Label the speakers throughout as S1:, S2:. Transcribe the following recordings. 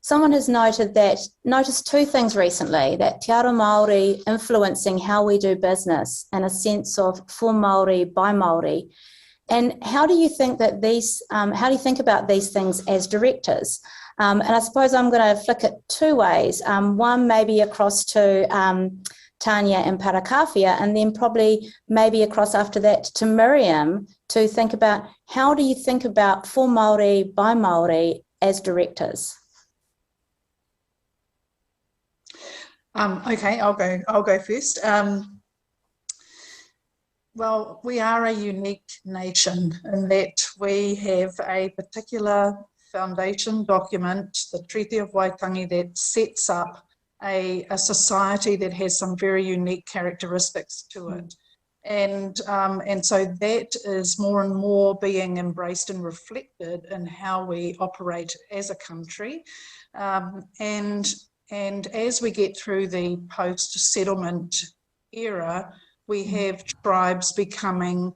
S1: someone has noticed two things recently, that Te Ao Māori influencing how we do business and a sense of for Māori, by Māori. And how do you think about these things as directors? And I suppose I'm going to flick it two ways. One maybe across to Tanya and Parakawhia, and then probably maybe across after that to Miriam to think about how do you think about for Māori, by Māori as directors?
S2: Okay, I'll go first. Well, we are a unique nation in that we have a particular foundation document, the Treaty of Waitangi, that sets up a society that has some very unique characteristics to it. And so that is more and more being embraced and reflected in how we operate as a country. And as we get through the post-settlement era, we have tribes becoming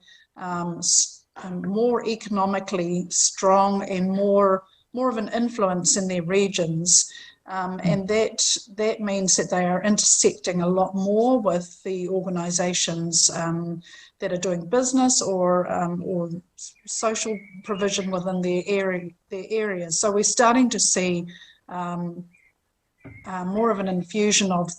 S2: more economically strong and more of an influence in their regions. And that means that they are intersecting a lot more with the organisations that are doing business or social provision within their areas. So we're starting to see more of an infusion of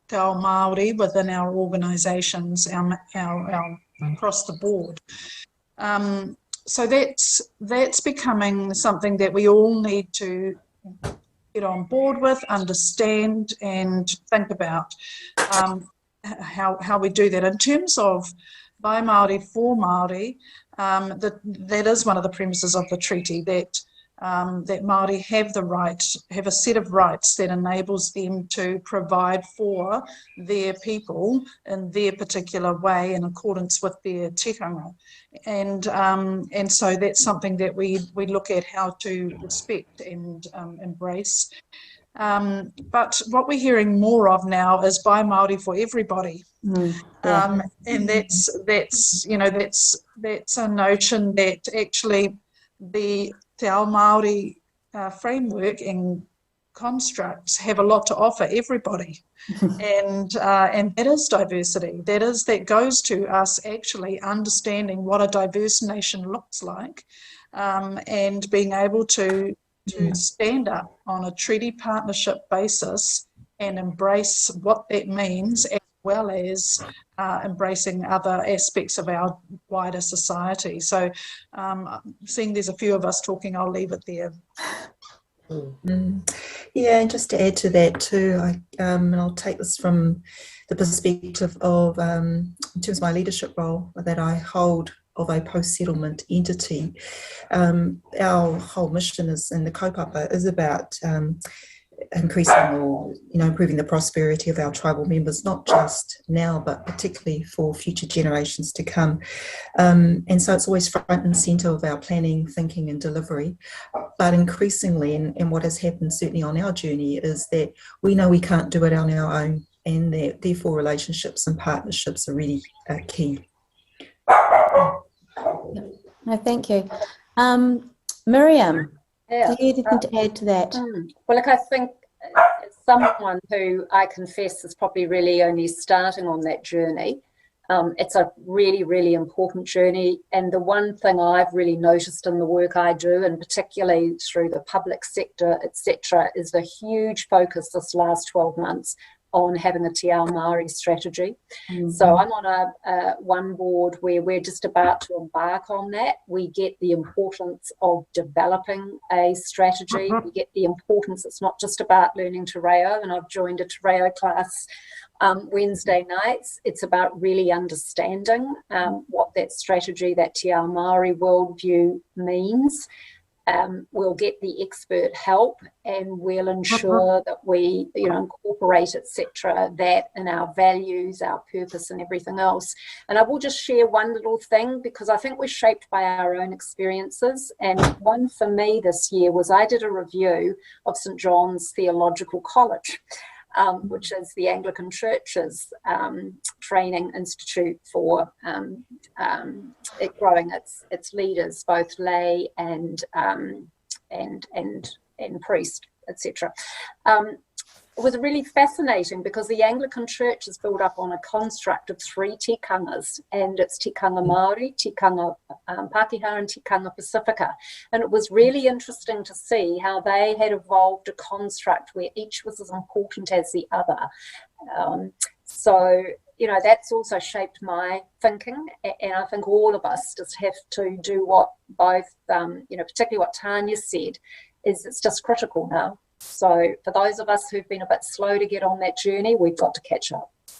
S2: Te Ao Māori within our organisations, our across the board. So that's becoming something that we all need to get on board with, understand, and think about how we do that. In terms of by Māori, for Māori, that is one of the premises of the treaty, that Māori have a set of rights that enables them to provide for their people in their particular way in accordance with their tikanga. And so that's something that we look at how to respect and embrace. But what we're hearing more of now is by Māori for everybody. And that's a notion that actually the Te Ao Māori framework and constructs have a lot to offer everybody. And that is diversity. That goes to us actually understanding what a diverse nation looks like, and being able to stand up on a treaty partnership basis and embrace what that means, as well as embracing other aspects of our wider society. So seeing there's a few of us talking, I'll leave it there.
S3: Yeah, and just to add to that too, and I'll take this from the perspective of, in terms of my leadership role that I hold of a post-settlement entity, our whole mission is, in the kaupapa, is about increasing or improving the prosperity of our tribal members, not just now but particularly for future generations to come. And so it's always front and centre of our planning, thinking and delivery. But increasingly, and what has happened certainly on our journey, is that we know we can't do it on our own, and that therefore relationships and partnerships are really key.
S1: No, thank you. Miriam, do you have anything to add to that?
S4: Well, look, I think as someone who I confess is probably really only starting on that journey, it's a really, really important journey. And the one thing I've really noticed in the work I do, and particularly through the public sector, etc., is the huge focus this last 12 months on having a Te Ao Māori strategy. So I'm on a one board where we're just about to embark on that. We get the importance of developing a strategy. We get the importance, it's not just about learning Te Reo, and I've joined a Te Reo class Wednesday nights. It's about really understanding what that strategy, that Te Ao Māori worldview means. We'll get the expert help, and we'll ensure that we incorporate, etc., that in our values, our purpose and everything else. And I will just share one little thing, because I think we're shaped by our own experiences. And one for me this year was I did a review of St. John's Theological College, which is the Anglican Church's training institute for growing its leaders, both lay and and priest, etc. It was really fascinating because the Anglican Church is built up on a construct of 3 tikangas, and it's tikanga Māori, tikanga Pākehā, and tikanga Pacifica. And it was really interesting to see how they had evolved a construct where each was as important as the other. So, you know, that's also shaped my thinking, and I think all of us just have to do what both, you know, particularly what Tanya said, is it's just critical now. So for those of us who've been a bit slow to get on that journey, we've got to catch up.